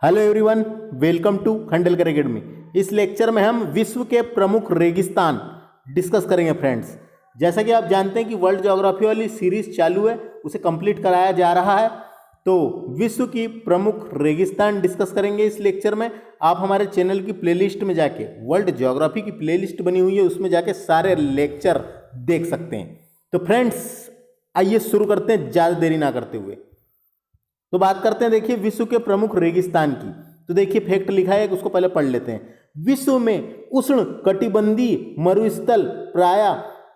Hello everyone, welcome to Khandelkar academy. इस lecture में हम विश्व के प्रमुख रेगिस्तान डिस्कस करेंगे फ्रेंड्स। जैसा कि आप जानते हैं कि वर्ल्ड ज्योग्राफी वाली सीरीज चालू है, उसे कंप्लीट कराया जा रहा है। तो विश्व की प्रमुख रेगिस्तान डिस्कस करेंगे इस लेक्चर में। आप हमारे चैनल की प्लेलिस्ट में जाके, वर्ल्ड ज्योग्राफी की प्लेलिस्ट बनी हुई है, उसमें जाके सारे लेक्चर देख सकते हैं। तो फ्रेंड्स आइए शुरू करते हैं ज़्यादा देरी ना करते हुए। तो बात करते हैं, देखिए, विश्व के प्रमुख रेगिस्तान की। तो देखिए फैक्ट लिखा है, उसको पहले पढ़ लेते हैं। विश्व में उष्ण कटिबंधीय मरुस्थल प्राय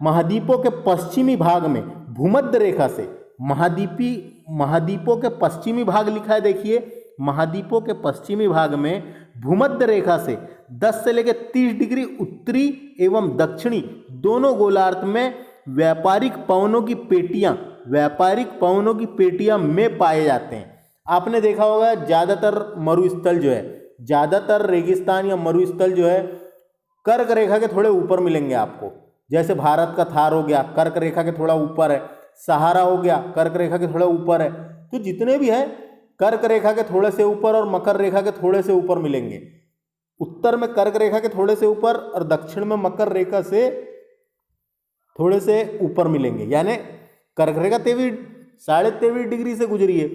महाद्वीपों के पश्चिमी भाग में भूमध्य रेखा से महाद्वीपों के पश्चिमी भाग लिखा है, देखिए महाद्वीपों के पश्चिमी भाग में भूमध्य रेखा से 10 से लेकर 30 डिग्री उत्तरी एवं दक्षिणी दोनों गोलार्ध में व्यापारिक पवनों की पेटियां में पाए जाते हैं। आपने देखा होगा ज्यादातर मरुस्थल जो है, ज्यादातर रेगिस्तान या मरुस्थल जो है कर्क रेखा के थोड़े ऊपर मिलेंगे आपको। जैसे भारत का थार हो गया, कर्क रेखा के थोड़ा ऊपर है। सहारा हो गया, कर्क रेखा के थोड़ा ऊपर है। तो जितने भी है कर्क रेखा के थोड़े से ऊपर और मकर रेखा के थोड़े से ऊपर मिलेंगे। उत्तर में कर्क रेखा के थोड़े से ऊपर और दक्षिण में मकर रेखा से थोड़े से ऊपर मिलेंगे। यानी कर्क रेखा 23.5 डिग्री से गुजरी है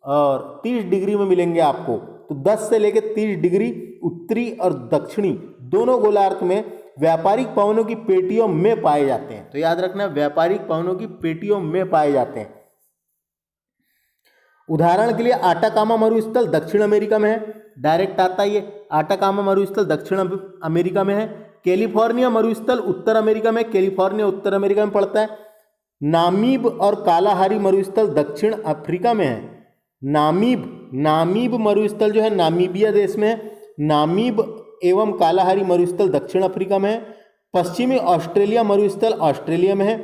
और 30 डिग्री में मिलेंगे आपको। तो 10 से लेकर 30 डिग्री उत्तरी और दक्षिणी दोनों गोलार्ध में व्यापारिक पवनों की पेटियों में पाए जाते हैं। तो याद रखना, व्यापारिक पवनों की पेटियों में पाए जाते हैं। उदाहरण के लिए आटाकामा मरुस्थल दक्षिण अमेरिका में है, डायरेक्ट आता है ये। आटाकामा मरुस्थल दक्षिण अमेरिका में है। कैलिफोर्निया मरुस्थल उत्तर अमेरिका में, कैलिफोर्निया उत्तर अमेरिका में पड़ता है। नामीब और कालाहारी मरुस्थल दक्षिण अफ्रीका में है। नामीब मरुस्थल जो है नामीबिया देश में है। नामीब एवं कालाहारी मरुस्थल दक्षिण अफ्रीका में है। पश्चिमी ऑस्ट्रेलिया मरुस्थल ऑस्ट्रेलिया में है।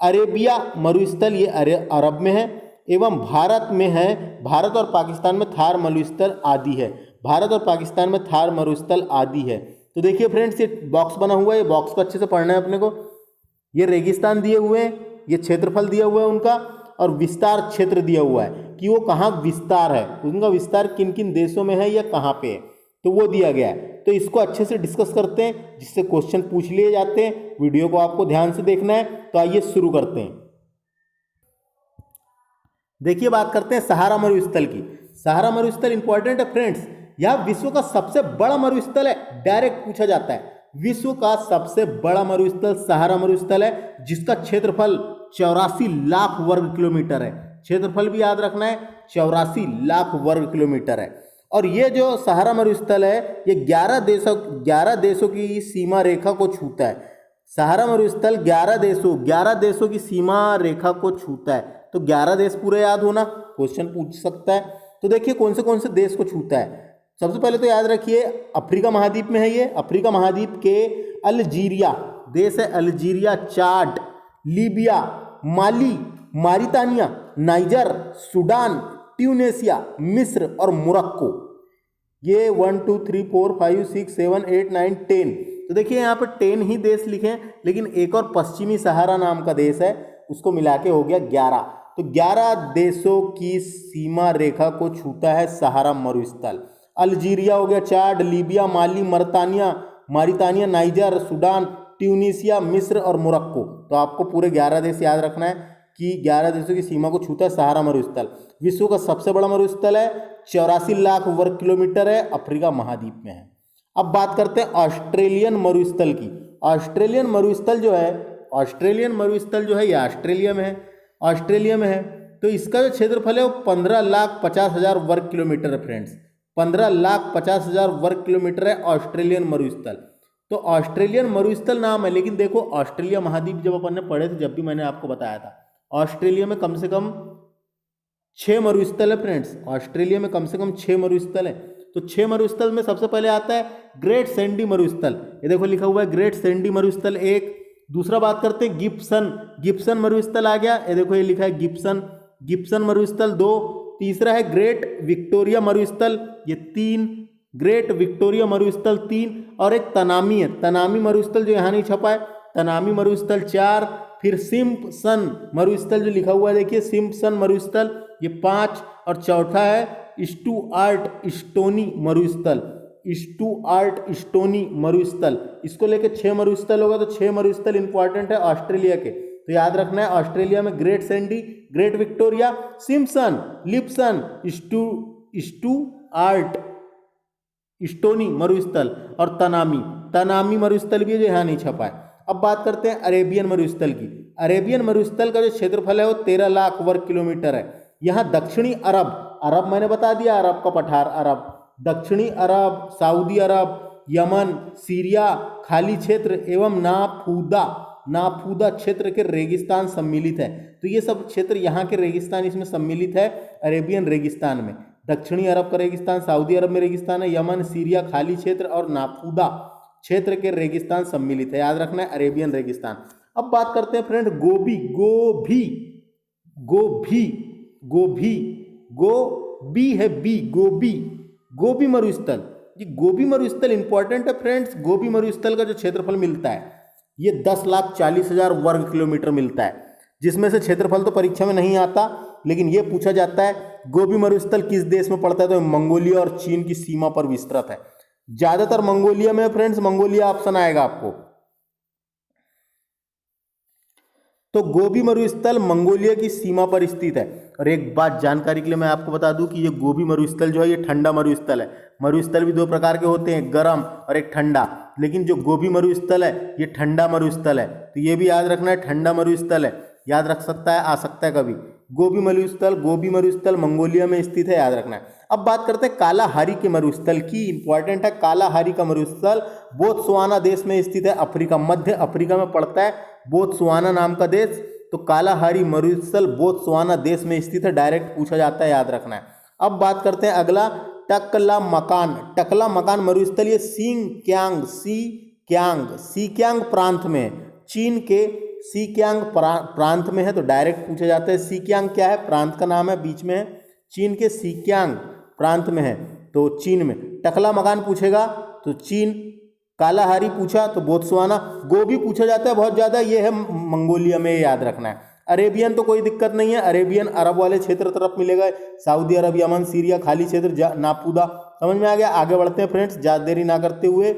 अरेबिया मरुस्थल ये अरब में है एवं भारत में है। भारत और पाकिस्तान में थार मरुस्थल आदि है। भारत और पाकिस्तान में थार मरुस्थल आदि है। तो देखिए फ्रेंड्स, ये बॉक्स बना हुआ है, ये बॉक्स को अच्छे से पढ़ना है अपने को। ये रेगिस्तान दिए हुए हैं, ये क्षेत्रफल दिया हुआ है उनका, और विस्तार क्षेत्र दिया हुआ है कि वो कहाँ विस्तार है, उनका विस्तार किन किन देशों में है या कहाँ पे है, तो वो दिया गया है। तो इसको अच्छे से डिस्कस करते हैं, जिससे क्वेश्चन पूछ लिए जाते हैं। वीडियो को आपको ध्यान से देखना है। तो आइए शुरू करते हैं। देखिए बात करते हैं सहारा मरुस्थल की। सहारा मरुस्थल इंपॉर्टेंट है फ्रेंड्स, यह विश्व का सबसे बड़ा मरुस्थल है। डायरेक्ट पूछा जाता है, विश्व का सबसे बड़ा मरुस्थल सहारा मरुस्थल है, जिसका क्षेत्रफल 84 लाख वर्ग किलोमीटर है। क्षेत्रफल भी याद रखना है, 84 लाख वर्ग किलोमीटर है। और ये जो सहारा मरुस्थल है, ये 11 देशों की सीमा रेखा को छूता है। सहारा मरुस्थल 11 देशों की सीमा रेखा को छूता है। तो 11 देश पूरे याद होना, क्वेश्चन पूछ सकता है। तो देखिए कौन से देश को छूता है। सबसे पहले तो याद रखिए अफ्रीका महाद्वीप में है ये। अफ्रीका महाद्वीप के अल्जीरिया देश है, अल्जीरिया, चाड, लीबिया, माली, मारितानिया, नाइजर, सूडान, ट्यूनेशिया, मिस्र और मोरक्को। ये 1 2 3 4 5 6 7 8 9 10। तो देखिए यहाँ पर 10 ही देश लिखे हैं, लेकिन एक और पश्चिमी सहारा नाम का देश है, उसको मिला के हो गया 11। तो 11 देशों की सीमा रेखा को छूता है सहारा मरुस्थल। अल्जीरिया हो गया, चाड, लीबिया, माली, मारितानिया, नाइजर, सूडान, ट्यूनीसिया, मिस्र और मोरक्को। तो आपको पूरे 11 देश याद रखना है कि 11 देशों की सीमा को छूता है सहारा मरुस्थल। विश्व का सबसे बड़ा मरुस्थल है, 84 लाख वर्ग किलोमीटर है, अफ्रीका महाद्वीप में है। अब बात करते हैं ऑस्ट्रेलियन मरुस्थल की। ऑस्ट्रेलियन मरुस्थल जो है ये ऑस्ट्रेलिया में है। तो इसका जो क्षेत्रफल है वो 15,50,000 वर्ग किलोमीटर है फ्रेंड्स। 15,50,000 वर्ग किलोमीटर है ऑस्ट्रेलियन मरुस्थल। तो ऑस्ट्रेलियन मरुस्थल नाम है, लेकिन देखो ऑस्ट्रेलिया महाद्वीप जब अपन ने पढ़े थे, जब भी मैंने आपको बताया था, ऑस्ट्रेलिया में कम से कम 6 मरुस्थल है फ्रेंड्स। ऑस्ट्रेलिया में कम से कम 6 मरुस्थल है। तो 6 मरुस्थल में सबसे पहले आता है ग्रेट सैंडी मरुस्थल। ये देखो लिखा हुआ है ग्रेट सैंडी मरुस्थल एक। दूसरा बात करते हैं गिब्सन मरुस्थल आ गया, ये देखो ये लिखा है गिब्सन मरुस्थल 2। तीसरा है ग्रेट विक्टोरिया मरुस्थल, ये 3। ग्रेट विक्टोरिया मरुस्थल 3। और एक तनामी है, तनामी मरुस्थल जो यहाँ नहीं छपा है, तनामी मरुस्थल 4। फिर सिम्पसन मरुस्थल जो लिखा हुआ है देखिए, सिम्पसन मरुस्थल ये 5। और चौथा है स्टुअर्ट स्टोनी मरुस्थल, स्टुअर्ट स्टोनी मरुस्थल, इसको लेके 6 मरुस्थल होगा, तो 6 मरुस्थल इंपॉर्टेंट है ऑस्ट्रेलिया के, तो याद रखना है ऑस्ट्रेलिया में Great Sandy, Great Victoria, Simpson, Gibson, Stuart Stony मरुस्थल और तनामी मरुस्थल भी है जो यहाँ नहीं छपा है। अब बात करते हैं अरेबियन मरुस्थल की। अरेबियन मरुस्थल का जो क्षेत्रफल है वो 13 लाख वर्ग किलोमीटर है। यहाँ दक्षिणी अरब मैंने बता दिया, अरब का पठार अरब, दक्षिणी अरब, सऊदी अरब, यमन, सीरिया, खाली क्षेत्र एवं नाफूदा क्षेत्र के रेगिस्तान सम्मिलित है। तो ये सब क्षेत्र यहाँ के रेगिस्तान इसमें सम्मिलित है अरेबियन रेगिस्तान में। दक्षिणी अरब का रेगिस्तान, सऊदी अरब में रेगिस्तान है, यमन, सीरिया खाली क्षेत्र और नाफूदा क्षेत्र के रेगिस्तान सम्मिलित है। याद रखना है अरेबियन रेगिस्तान। अब बात करते हैं फ्रेंड गोबी मरुस्थल। ये गोबी मरुस्थल इंपॉर्टेंट है फ्रेंड्स। गोबी मरुस्थल का जो क्षेत्रफल मिलता है ये 10,40,000 वर्ग किलोमीटर मिलता है, जिसमें से क्षेत्रफल तो परीक्षा में नहीं आता, लेकिन ये पूछा जाता है गोबी मरुस्थल किस देश में पड़ता है, तो मंगोलिया और चीन की सीमा पर विस्तृत है। ज्यादातर मंगोलिया में फ्रेंड्स, मंगोलिया ऑप्शन आएगा आपको। तो गोबी मरुस्थल मंगोलिया की सीमा पर स्थित है। और एक बात जानकारी के लिए मैं आपको बता दूं कि ये गोबी मरुस्थल जो है ये ठंडा मरुस्थल है। मरुस्थल भी 2 प्रकार के होते हैं, गर्म और एक ठंडा, लेकिन जो गोबी मरुस्थल है ये ठंडा मरुस्थल है। तो ये भी याद रखना है ठंडा मरुस्थल है, याद रख सकता है, आ सकता है कभी। गोबी मरुस्थल मंगोलिया में स्थित है, याद रखना है। अब बात करते हैं कालाहारी के मरुस्थल की, इंपॉर्टेंट है। कालाहारी का मरुस्थल बोत्सवाना देश में स्थित है, अफ्रीका, मध्य अफ्रीका में पड़ता है बोत्सवाना नाम का देश। तो कालाहारी मरुस्थल बोत्सवाना देश में स्थित है, डायरेक्ट पूछा जाता है, याद रखना है। अब बात करते हैं अगला टकला मकान मरुस्थल, ये सीक्यांग प्रांत में, चीन के सीक्यांग प्रांत में है, तो डायरेक्ट पूछा जाता है। सीक्यांग क्या है, प्रांत का नाम है, बीच में है, चीन के सीक्यांग प्रांत में है, तो चीन में। टकला मकान पूछेगा तो चीन, कालाहारी पूछा तो बोत्सवाना, गोबी पूछा जाता है बहुत ज़्यादा, ये है मंगोलिया में, याद रखना है। अरेबियन तो कोई दिक्कत नहीं है, अरेबियन अरब वाले क्षेत्र तरफ मिलेगा, सऊदी अरब, यमन, सीरिया खाली क्षेत्र, नाफूदा। समझ में आ गया। आगे बढ़ते हैं फ्रेंड्स, ज़्यादा देरी ना करते हुए।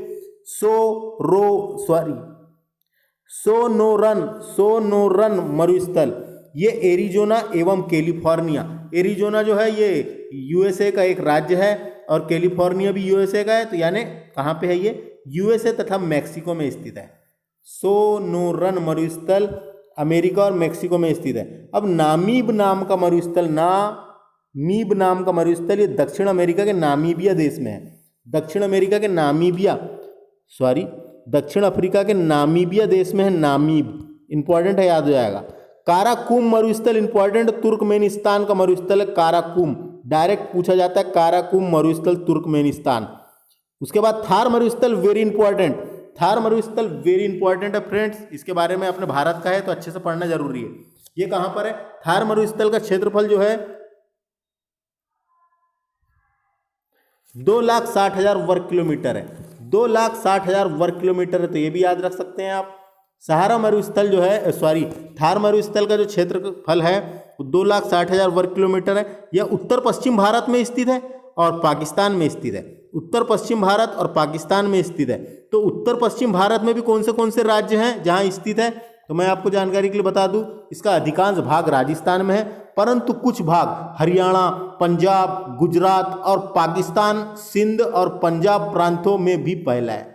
सोनोरन मरुस्थल, ये एरिजोना एवं कैलिफोर्निया, एरिजोना जो है ये यूएसए का एक राज्य है और कैलिफोर्निया भी यूएसए का है, तो यानी कहाँ पे है ये, यूएसए तथा मैक्सिको में स्थित है। सोनोरन मरुस्थल अमेरिका और मैक्सिको में स्थित है। अब नामीब नाम का मरुस्थल, ये दक्षिण अमेरिका के नामीबिया देश में है। दक्षिण अफ्रीका के नामीबिया देश में है, नामीब, इंपॉर्टेंट है, याद हो जाएगा। काराकुम मरुस्थल इंपॉर्टेंट, तुर्कमेनिस्तान का मरुस्थल है काराकुम, डायरेक्ट पूछा जाता है काराकुम मरुस्थल तुर्कमेनिस्तान। उसके बाद थार मरुस्थल वेरी इंपॉर्टेंट है फ्रेंड्स, इसके बारे में अपने भारत का है तो अच्छे से पढ़ना जरूरी है। ये कहां पर है, थार मरुस्थल का क्षेत्रफल जो है 2,60,000 वर्ग किलोमीटर है, 2,60,000 वर्ग किलोमीटर है, तो ये भी याद रख सकते हैं आप। थार मरुस्थल का जो क्षेत्रफल है 2,60,000 वर्ग किलोमीटर है। यह उत्तर पश्चिम भारत में स्थित है और पाकिस्तान में स्थित है, उत्तर पश्चिम भारत और पाकिस्तान में स्थित है। तो उत्तर पश्चिम भारत में भी कौन से राज्य हैं जहां स्थित है, तो मैं आपको जानकारी के लिए बता दूं, इसका अधिकांश भाग राजस्थान में है, परंतु कुछ भाग हरियाणा, पंजाब, गुजरात और पाकिस्तान, सिंध और पंजाब प्रांतों में भी फैला है।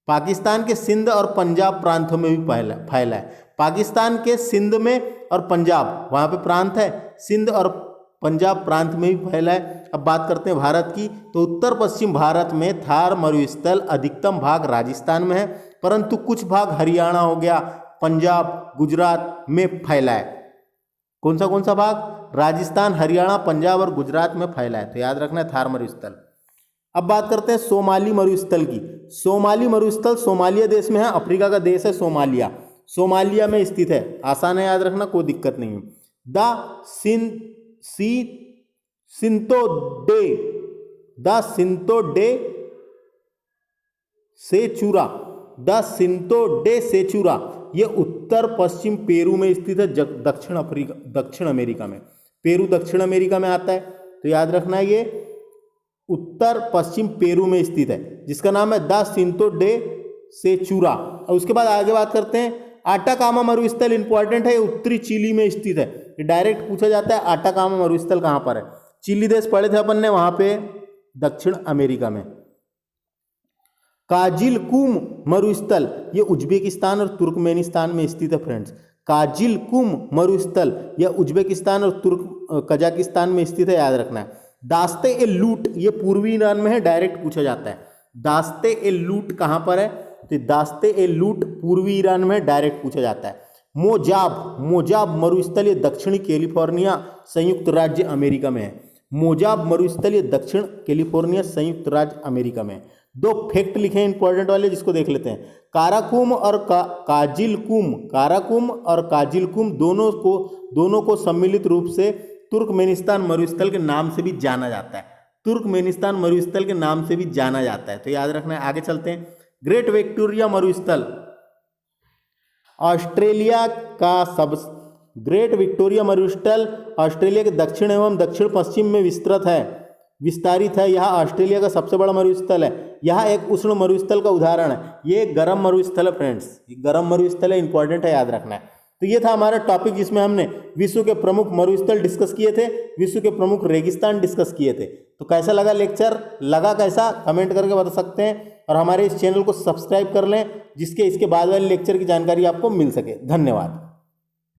पाकिस्तान के सिंध और पंजाब प्रांतों में भी फैला है। पाकिस्तान के सिंध में और पंजाब, वहाँ पे प्रांत है, सिंध और पंजाब प्रांत में भी फैला है। अब बात करते हैं भारत की, तो उत्तर पश्चिम भारत में थार मरुस्थल अधिकतम भाग राजस्थान में है, परंतु कुछ भाग हरियाणा हो गया, पंजाब, गुजरात में फैला है। कौन सा भाग, राजस्थान, हरियाणा, पंजाब और गुजरात में फैला है, तो याद रखना है थार मरुस्थल। अब बात करते हैं सोमाली मरुस्थल की। सोमाली मरुस्थल सोमालिया देश में है, अफ्रीका का देश है सोमालिया में स्थित है, आसान है याद रखना, कोई दिक्कत नहीं है। द सिंतो डे सेचुरा, ये उत्तर पश्चिम पेरू में स्थित है, दक्षिण अमेरिका में। पेरू दक्षिण अमेरिका में आता है, तो याद रखना है ये उत्तर पश्चिम पेरू में स्थित है, जिसका नाम है द सिंतो डे सेचुरा। और उसके बाद आगे बात करते हैं आटाकामा मरुस्थल। इंपॉर्टेंट है, ये उत्तरी चिली में स्थित है। ये डायरेक्ट पूछा जाता है आटाकामा मरुस्थल कहाँ पर है। चिली देश पढ़े थे अपन ने, वहां पे दक्षिण अमेरिका में। काजिलकुम मरुस्थल ये उज्बेकिस्तान और तुर्कमेनिस्तान में स्थित है फ्रेंड्स। काजिलकुम मरुस्थल यह उज्बेकिस्तान और कजाकिस्तान में स्थित है, याद रखना है। दास्ते ए लूट ये पूर्वी ईरान में है, डायरेक्ट पूछा जाता है। दास्ते ए लूट कहाँ पर है, तो दास्ते ए लूट पूर्वी ईरान में डायरेक्ट पूछा जाता है। मोजाब मरुस्थल ये दक्षिणी कैलिफोर्निया संयुक्त राज्य अमेरिका में है। मोजाब मरुस्थल ये दक्षिण कैलिफोर्निया संयुक्त राज्य अमेरिका में है। दो फैक्ट लिखे हैं इंपॉर्टेंट वाले, जिसको देख लेते हैं। काराकुम और काजिलकुम दोनों को सम्मिलित रूप से तुर्कमेनिस्तान मरुस्थल के नाम से भी जाना जाता है। तुर्कमेनिस्तान मरुस्थल के नाम से भी जाना जाता है, तो याद रखना है। आगे चलते हैं। ग्रेट विक्टोरिया मरुस्थल ऑस्ट्रेलिया का ग्रेट विक्टोरिया मरुस्थल ऑस्ट्रेलिया के दक्षिण एवं दक्षिण पश्चिम में विस्तारित है। यह ऑस्ट्रेलिया का सबसे बड़ा मरुस्थल है। यह एक उष्ण मरुस्थल का उदाहरण है। ये गर्म मरुस्थल है फ्रेंड्स, ये गर्म मरुस्थल है, इंपॉर्टेंट है, याद रखना है। तो ये था हमारा टॉपिक, जिसमें हमने विश्व के प्रमुख मरुस्थल डिस्कस किए थे, विश्व के प्रमुख रेगिस्तान डिस्कस किए थे। तो कैसा लगा लेक्चर, लगा कैसा, कमेंट करके बता सकते हैं। और हमारे इस चैनल को सब्सक्राइब कर लें, जिसके इसके बाद वाले लेक्चर की जानकारी आपको मिल सके। धन्यवाद।